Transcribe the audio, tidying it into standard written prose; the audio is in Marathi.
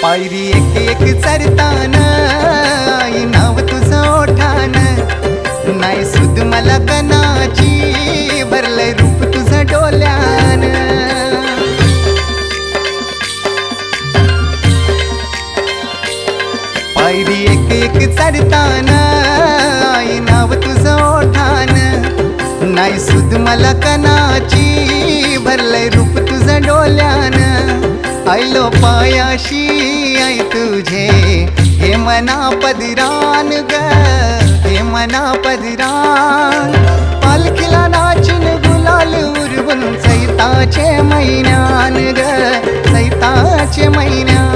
पायरी एक एक चरतान आई नाव तुझं ओठान, नाही सुद मला कणाची भरलंय रूप तुझं डोल्यान। पायरी एक एक चरतान आई नाव तुझं ओठान, नाही सुद मला कणाची भरलंय रूप तुझं डोल्यान। आयलो पायाशी आई तुझे हे मना पदरान ग, हे मना पदरान। पालखीला नाचून गुलाल उरवून चैताचे महिन्यान ग, चैताचे महिन्यान।